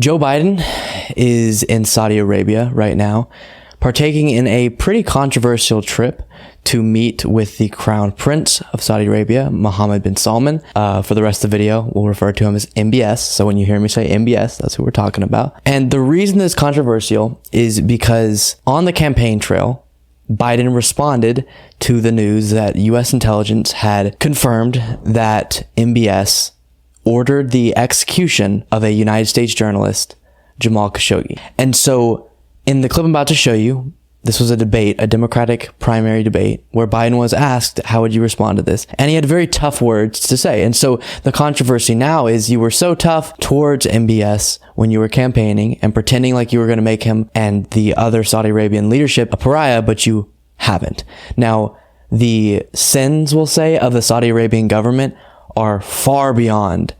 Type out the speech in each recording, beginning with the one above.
Joe Biden is in Saudi Arabia right now, partaking in a pretty controversial trip to meet with the Crown Prince of Saudi Arabia, Mohammed bin Salman. For the rest of the video, we'll refer to him as MBS. So when you hear me say MBS, that's who we're talking about. And the reason this is controversial is because on the campaign trail, Biden responded to the news that U.S. intelligence had confirmed that MBS ordered the execution of a United States journalist, Jamal Khashoggi. And so in the clip I'm about to show you, this was a debate, a Democratic primary debate, where Biden was asked, how would you respond to this? And he had very tough words to say. And so the controversy now is you were so tough towards MBS when you were campaigning and pretending like you were going to make him and the other Saudi Arabian leadership a pariah, but you haven't. Now, the sins, we'll say, of the Saudi Arabian government are far beyond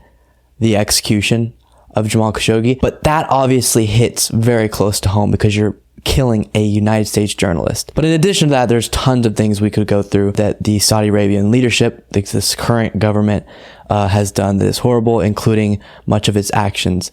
the execution of Jamal Khashoggi, but that obviously hits very close to home because you're killing a United States journalist. But in addition to that, there's tons of things we could go through that the Saudi Arabian leadership, this current government, has done that is horrible, including much of its actions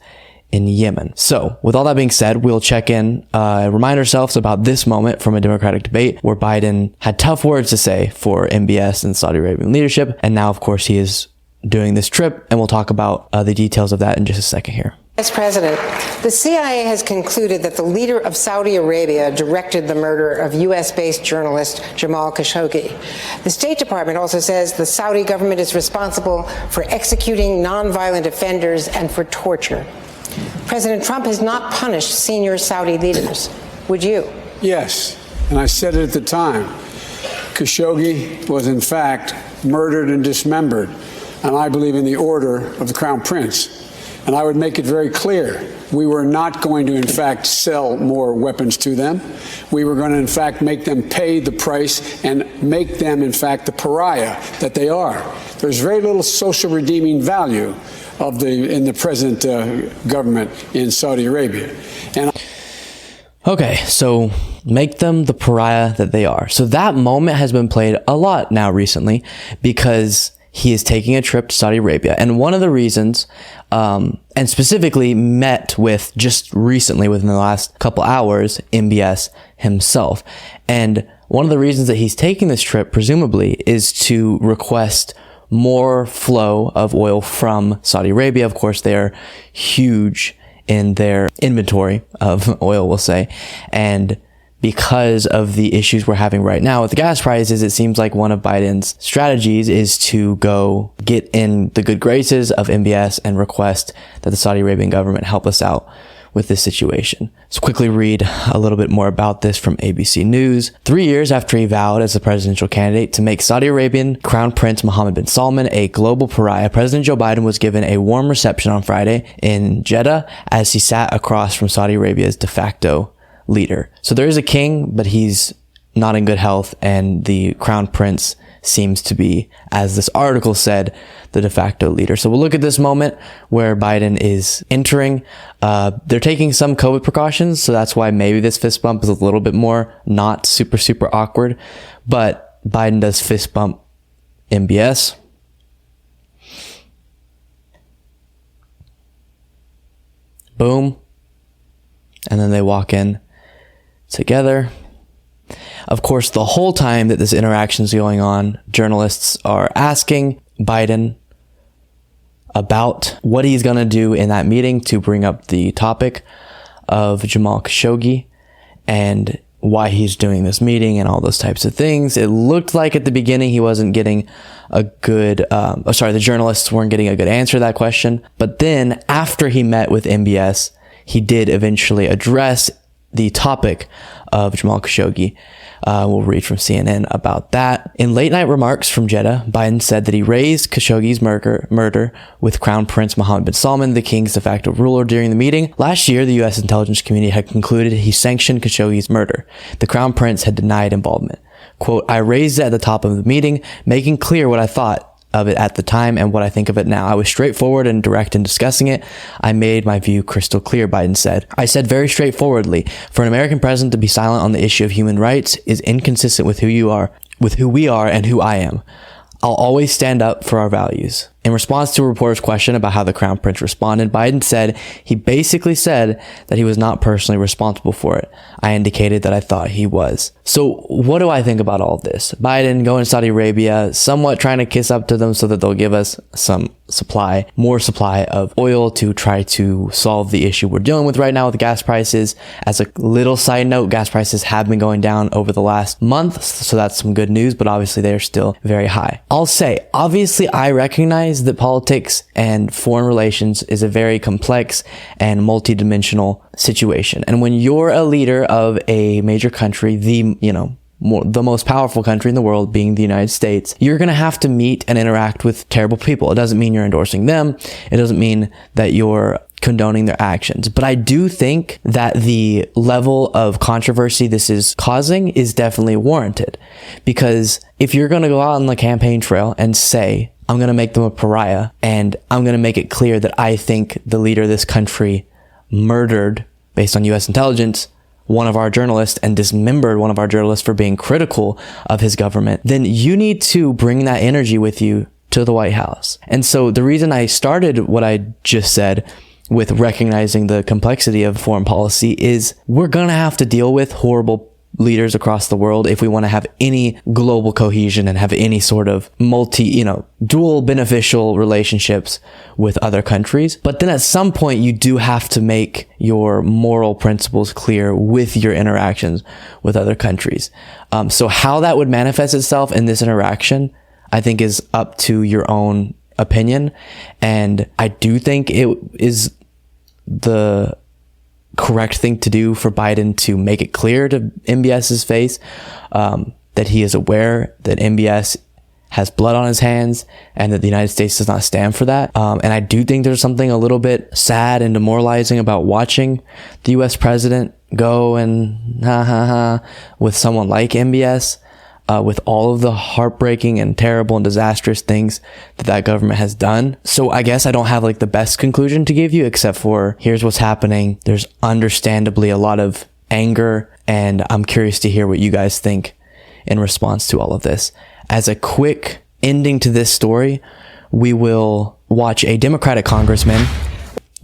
in Yemen. So with all that being said, we'll check in, remind ourselves about this moment from a Democratic debate where Biden had tough words to say for MBS and Saudi Arabian leadership. And now, of course, he is doing this trip, and we'll talk about the details of that in just a second here. Vice President, the CIA has concluded that the leader of Saudi Arabia directed the murder of U.S.-based journalist Jamal Khashoggi. The State Department also says the Saudi government is responsible for executing nonviolent offenders and for torture. President Trump has not punished senior Saudi leaders. Would you? Yes, and I said it at the time. Khashoggi was in fact murdered and dismembered, and I believe in the order of the Crown Prince. And I would make it very clear, we were not going to, in fact, sell more weapons to them. We were going to, in fact, make them pay the price and make them, in fact, the pariah that they are. There's very little social redeeming value in the present government in Saudi Arabia. Okay, so make them the pariah that they are. So that moment has been played a lot now recently because he is taking a trip to Saudi Arabia. And one of the reasons, and specifically met with just recently within the last couple hours, MBS himself. And one of the reasons that he's taking this trip, presumably, is to request more flow of oil from Saudi Arabia. Of course, they're huge in their inventory of oil, we'll say. And because of the issues we're having right now with the gas prices, it seems like one of Biden's strategies is to go get in the good graces of MBS and request that the Saudi Arabian government help us out with this situation. So quickly read a little bit more about this from ABC News. 3 years after he vowed as the presidential candidate to make Saudi Arabian Crown Prince Mohammed bin Salman a global pariah, President Joe Biden was given a warm reception on Friday in Jeddah as he sat across from Saudi Arabia's de facto leader. So there is a king, but he's not in good health, and the Crown Prince seems to be, as this article said, the de facto leader. So we'll look at this moment where Biden is entering. They're taking some COVID precautions, so that's why maybe this fist bump is a little bit more not super awkward. But Biden does fist bump MBS. Boom. And then they walk in together. Of course, the whole time that this interaction is going on, journalists are asking Biden about what he's going to do in that meeting to bring up the topic of Jamal Khashoggi and why he's doing this meeting and all those types of things. It looked like at the beginning he wasn't getting a good, the journalists weren't getting a good answer to that question. But then after he met with MBS, he did eventually address the topic of Jamal Khashoggi. We'll read from CNN about that. In late night remarks from Jeddah, Biden said that he raised Khashoggi's murder with Crown Prince Mohammed bin Salman, the king's de facto ruler, during the meeting. Last year, the U.S. intelligence community had concluded he sanctioned Khashoggi's murder. The Crown Prince had denied involvement. Quote, I raised it at the top of the meeting, making clear what I thought of it at the time and what I think of it now. I was straightforward and direct in discussing it. I made my view crystal clear, Biden said. I said very straightforwardly, for an American president to be silent on the issue of human rights is inconsistent with who we are and who I am. I'll always stand up for our values. In response to a reporter's question about how the Crown Prince responded, Biden said he basically said that he was not personally responsible for it. I indicated that I thought he was. So what do I think about all of this? Biden going to Saudi Arabia, somewhat trying to kiss up to them so that they'll give us some more supply of oil to try to solve the issue we're dealing with right now with gas prices. As a little side note, gas prices have been going down over the last month, so that's some good news, but obviously they're still very high. I'll say, obviously I recognize that politics and foreign relations is a very complex and multidimensional situation. And when you're a leader of a major country, the most powerful country in the world being the United States, you're going to have to meet and interact with terrible people. It doesn't mean you're endorsing them. It doesn't mean that you're condoning their actions. But I do think that the level of controversy this is causing is definitely warranted. Because if you're going to go out on the campaign trail and say, I'm going to make them a pariah, and I'm going to make it clear that I think the leader of this country murdered, based on U.S. intelligence, one of our journalists and dismembered one of our journalists for being critical of his government, then you need to bring that energy with you to the White House. And so the reason I started what I just said with recognizing the complexity of foreign policy is we're going to have to deal with horrible leaders across the world if we want to have any global cohesion and have any sort of dual beneficial relationships with other countries. But then at some point you do have to make your moral principles clear with your interactions with other countries. So how that would manifest itself in this interaction, I think is up to your own opinion. And I do think it is the correct thing to do for Biden to make it clear to MBS's face that he is aware that MBS has blood on his hands and that the United States does not stand for that. And I do think there's something a little bit sad and demoralizing about watching the US president go and with someone like MBS, with all of the heartbreaking and terrible and disastrous things that government has done. So I guess I don't have the best conclusion to give you, except for here's what's happening. There's understandably a lot of anger, and I'm curious to hear what you guys think in response to all of this. As a quick ending to this story, we will watch a Democratic congressman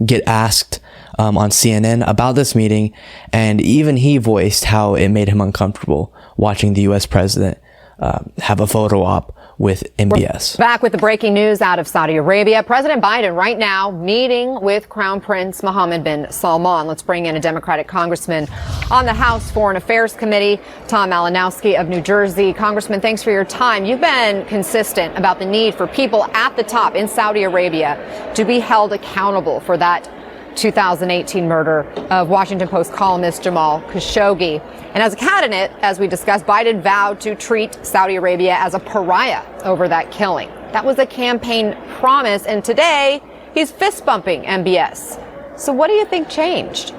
get asked on CNN about this meeting, and even he voiced how it made him uncomfortable watching the U.S. president have a photo op with MBS. Back with the breaking news out of Saudi Arabia. President Biden right now meeting with Crown Prince Mohammed bin Salman. Let's bring in a Democratic congressman on the House Foreign Affairs Committee, Tom Malinowski of New Jersey. Congressman, thanks for your time. You've been consistent about the need for people at the top in Saudi Arabia to be held accountable for that 2018 murder of Washington Post columnist Jamal Khashoggi. And as a candidate, as we discussed, Biden vowed to treat Saudi Arabia as a pariah over that killing. That was a campaign promise, and today he's fist bumping MBS. So what do you think changed?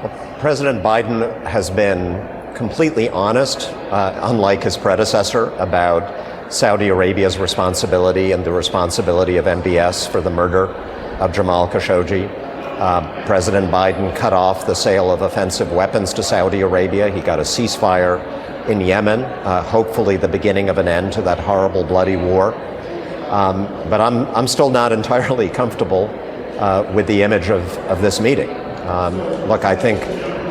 Well, President Biden has been completely honest, unlike his predecessor, about Saudi Arabia's responsibility and the responsibility of MBS for the murder of Jamal Khashoggi. President Biden cut off the sale of offensive weapons to Saudi Arabia. He got a ceasefire in Yemen, hopefully the beginning of an end to that horrible, bloody war. But I'm still not entirely comfortable with the image of this meeting. Look, I think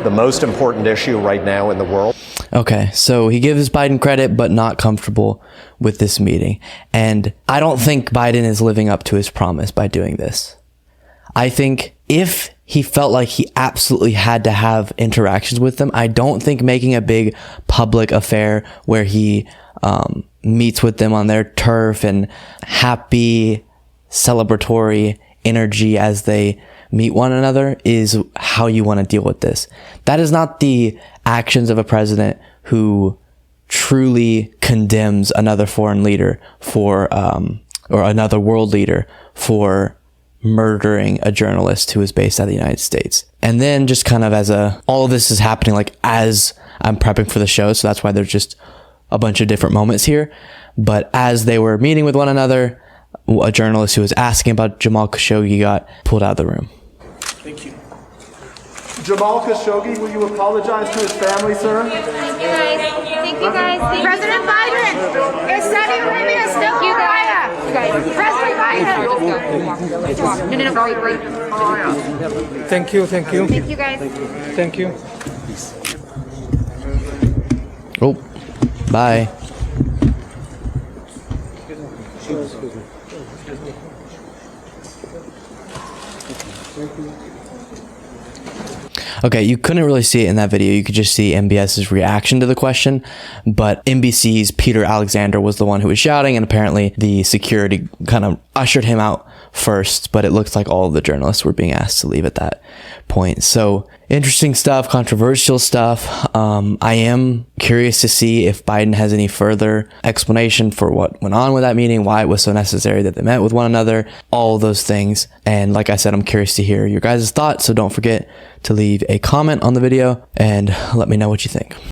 the most important issue right now in the world. Okay, so he gives Biden credit, but not comfortable with this meeting. And I don't think Biden is living up to his promise by doing this. I think if he felt like he absolutely had to have interactions with them, I don't think making a big public affair where he meets with them on their turf and happy, celebratory energy as they meet one another is how you want to deal with this. That is not the actions of a president who truly condemns another foreign leader for, or another world leader for murdering a journalist who is based out of the United States. And then just kind of all of this is happening as I'm prepping for the show, so that's why there's just a bunch of different moments here. But as they were meeting with one another, a journalist who was asking about Jamal Khashoggi got pulled out of the room. Thank you. Jamal Khashoggi, will you apologize to his family, sir? Thank you guys. President Biden, is Saudi Arabia still a pariah? Thank you, thank you. Thank you, guys. Thank you. Oh, bye. Okay, you couldn't really see it in that video. You could just see MBS's reaction to the question, but NBC's Peter Alexander was the one who was shouting, and apparently the security kind of ushered him out first, but it looks like all of the journalists were being asked to leave at that point. So interesting stuff, controversial stuff. I am curious to see if Biden has any further explanation for what went on with that meeting, why it was so necessary that they met with one another, all of those things. And like I said, I'm curious to hear your guys' thoughts, so don't forget to leave a comment on the video and let me know what you think.